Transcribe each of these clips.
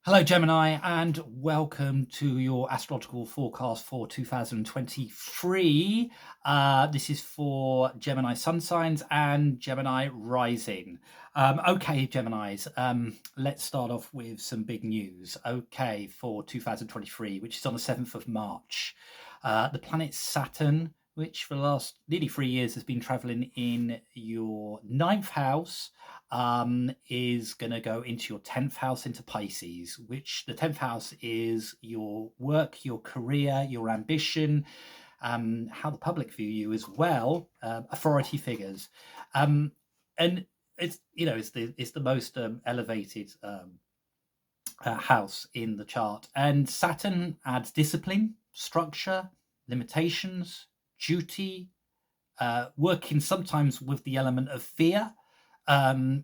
Hello, Gemini, and welcome to your astrological forecast for 2023. This is for Gemini sun signs and Gemini rising. Okay, Geminis, let's start off with some big news. Okay, for 2023, which is on the 7th of March. The planet Saturn, which for the last nearly 3 years has been traveling in your ninth house, is going to go into your 10th house, into Pisces, which the 10th house is your work, your career, your ambition, how the public view you as well, authority figures. And it's the most elevated house in the chart, and Saturn adds discipline, structure, limitations, duty, working sometimes with the element of fear,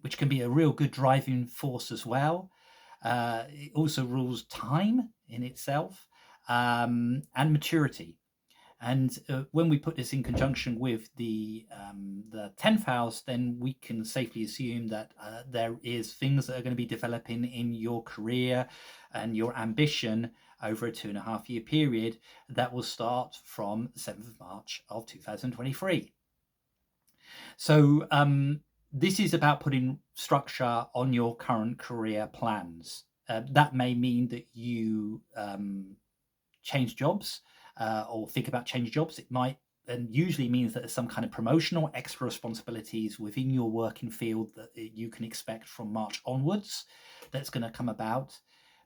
which can be a real good driving force as well. It also rules time in itself, and maturity. And when we put this in conjunction with the 10th house, then we can safely assume that there is things that are going to be developing in your career and your ambition over a 2.5 year period that will start from the 7th of March of 2023. So this is about putting structure on your current career plans. That may mean that you change jobs or think about changing jobs. It might and usually means that there's some kind of promotion or extra responsibilities within your working field that you can expect from March onwards that's going to come about.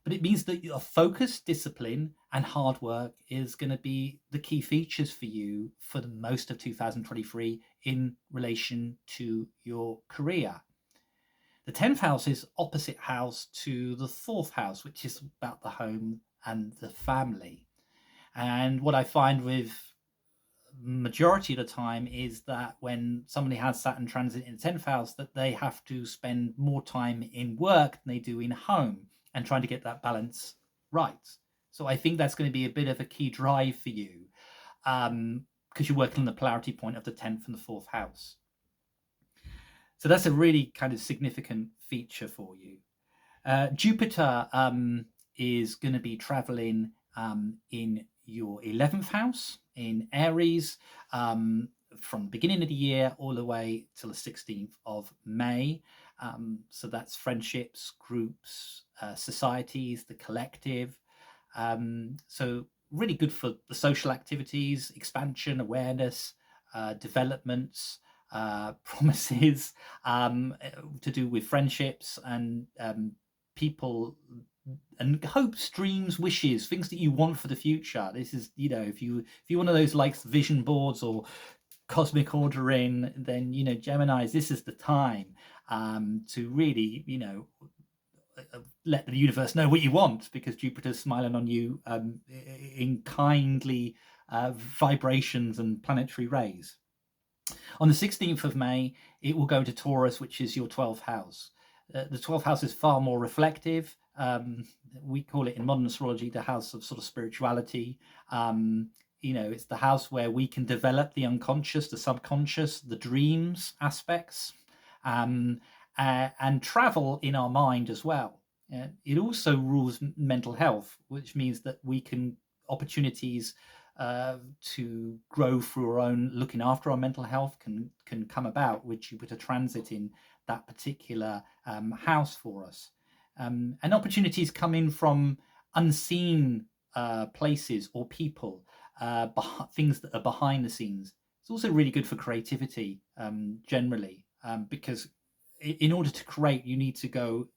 But it means that your focus, discipline, and hard work is going to be the key features for you for the most of 2023 in relation to your career. The 10th house is opposite house to the 4th house, which is about the home and the family. And what I find with majority of the time is that when somebody has Saturn transit in the 10th house, that they have to spend more time in work than they do in home and trying to get that balance right. So I think that's going to be a bit of a key drive for you, because you're working on the polarity point of the 10th and the 4th house. So that's a really kind of significant feature for you. Jupiter is going to be traveling in your 11th house in Aries from the beginning of the year all the way till the 16th of May. So that's friendships, groups, societies, the collective. So really good for the social activities, expansion, awareness, developments, promises to do with friendships and people, and hopes, dreams, wishes, things that you want for the future. This is, if you one of those likes vision boards or cosmic ordering, then Geminis, this is the time to really let the universe know what you want, because Jupiter's smiling on you in kindly vibrations and planetary rays. On the 16th of May, it will go to Taurus, which is your 12th house. The 12th house is far more reflective. We call it in modern astrology the house of sort of spirituality. It's the house where we can develop the unconscious, the subconscious, the dreams aspects, and travel in our mind as well. It also rules mental health, which means that we can opportunities to grow through our own looking after our mental health can come about with Jupiter transit in that particular house for us. And opportunities come in from unseen places or people, things that are behind the scenes. It's also really good for creativity generally, because in order to create, you need to go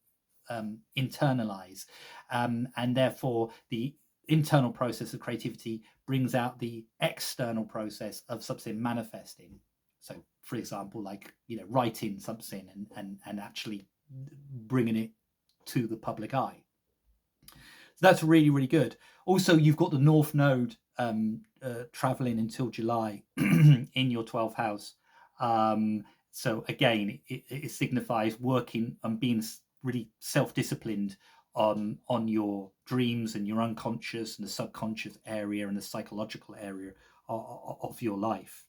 internalize, and therefore the internal process of creativity brings out the external process of something manifesting. So, for example, like writing something and actually bringing it to the public eye. So that's really, really good. Also, you've got the North Node traveling until July in your 12th house. So again, it signifies working and being really self-disciplined on your dreams and your unconscious and the subconscious area and the psychological area of your life.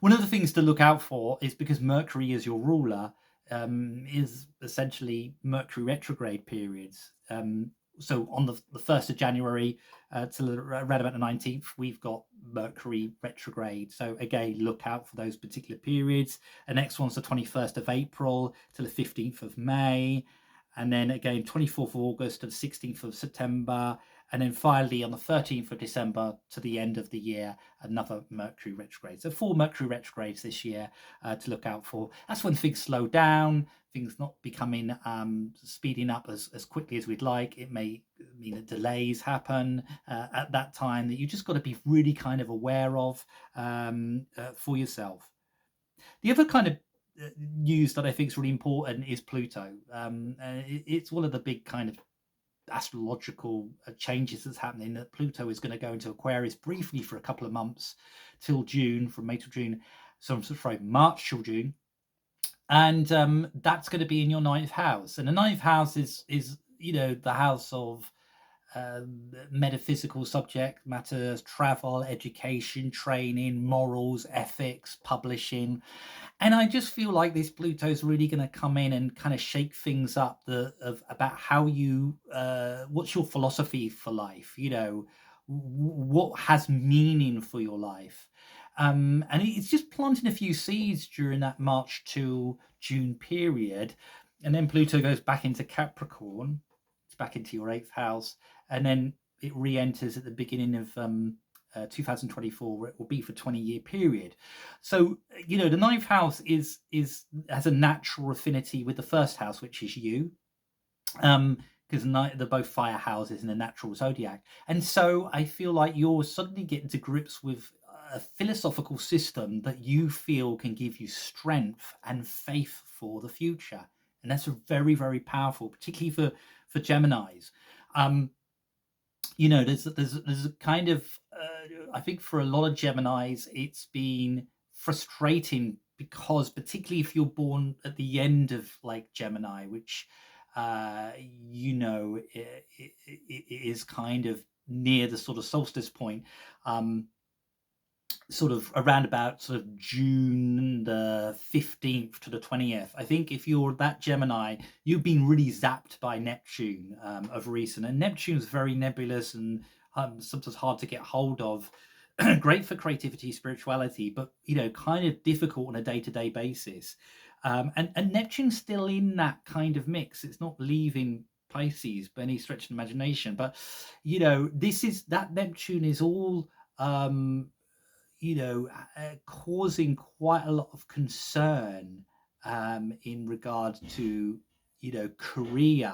One of the things to look out for is, because Mercury is your ruler, is essentially Mercury retrograde periods. So on the 1st of January to around about the 19th, we've got Mercury retrograde. So again, look out for those particular periods. The next one's the 21st of April to the 15th of May. And then again, 24th of August to the 16th of September. And then finally on the 13th of December to the end of the year, another Mercury retrograde. So 4 Mercury retrogrades this year to look out for. That's when things slow down, things not becoming speeding up as quickly as we'd like. It may mean that delays happen at that time that you just got to be really kind of aware of for yourself. The other kind of news that I think is really important is Pluto. It's one of the big kind of astrological changes that's happening, that Pluto is going to go into Aquarius briefly for a couple of months till June, from May till June. So I'm sorry, March till June. And that's going to be in your 9th house. And the 9th house is the house of metaphysical subject matters, travel, education, training, morals, ethics, publishing. And I just feel like this Pluto is really going to come in and kind of shake things up about how you, what's your philosophy for life, what has meaning for your life. And it's just planting a few seeds during that March to June period. And then Pluto goes back into Capricorn. It's back into your 8th house. And then it re-enters at the beginning of 2024, where it will be for 20-year period. So, the 9th house has a natural affinity with the 1st house, which is you. Because they're both fire houses in the natural zodiac. And so I feel like you're suddenly getting to grips with a philosophical system that you feel can give you strength and faith for the future. And that's very, very powerful, particularly for Geminis. There's a kind of, I think for a lot of Geminis, it's been frustrating because particularly if you're born at the end of like Gemini, which, it is kind of near the sort of solstice point, sort of around about sort of June the 15th to the 20th. I think if you're that Gemini, you've been really zapped by Neptune of recent. And Neptune's very nebulous and sometimes hard to get hold of. Great for creativity, spirituality, but, kind of difficult on a day-to-day basis. And Neptune's still in that kind of mix. It's not leaving Pisces by any stretch of imagination. But, that Neptune is all... causing quite a lot of concern in regard to, career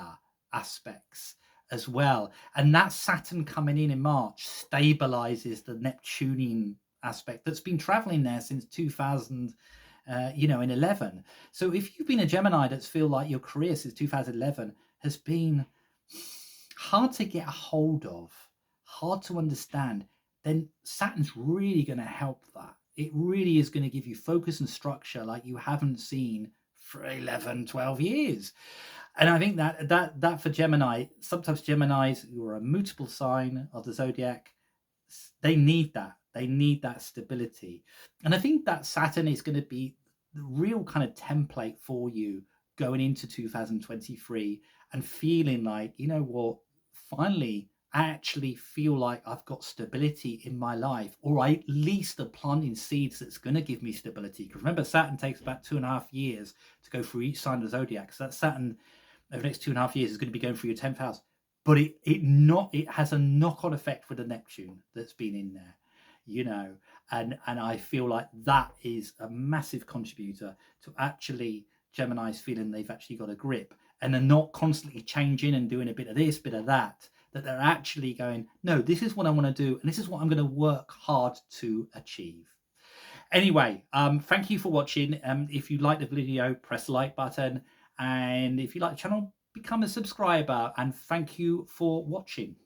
aspects as well. And that Saturn coming in March stabilizes the Neptunian aspect that's been traveling there since 2011. So if you've been a Gemini that's feel like your career since 2011 has been hard to get a hold of, hard to understand, then Saturn's really going to help that. It really is going to give you focus and structure like you haven't seen for 11, 12 years. And I think that for Gemini, sometimes Geminis who are a mutable sign of the zodiac, they need that. They need that stability. And I think that Saturn is going to be the real kind of template for you going into 2023 and feeling like, finally, I actually feel like I've got stability in my life, or I at least are planting seeds that's going to give me stability. Because remember, Saturn takes about 2.5 years to go through each sign of the zodiac. So that Saturn over the next 2.5 years is going to be going through your 10th house. But it has a knock-on effect with the Neptune that's been in there, and I feel like that is a massive contributor to actually Gemini's feeling they've actually got a grip, and they're not constantly changing and doing a bit of this, bit of that they're actually going, no, this is what I want to do, and this is what I'm going to work hard to achieve. Anyway, thank you for watching. If you like the video, press the like button, and if you like the channel, become a subscriber, and thank you for watching.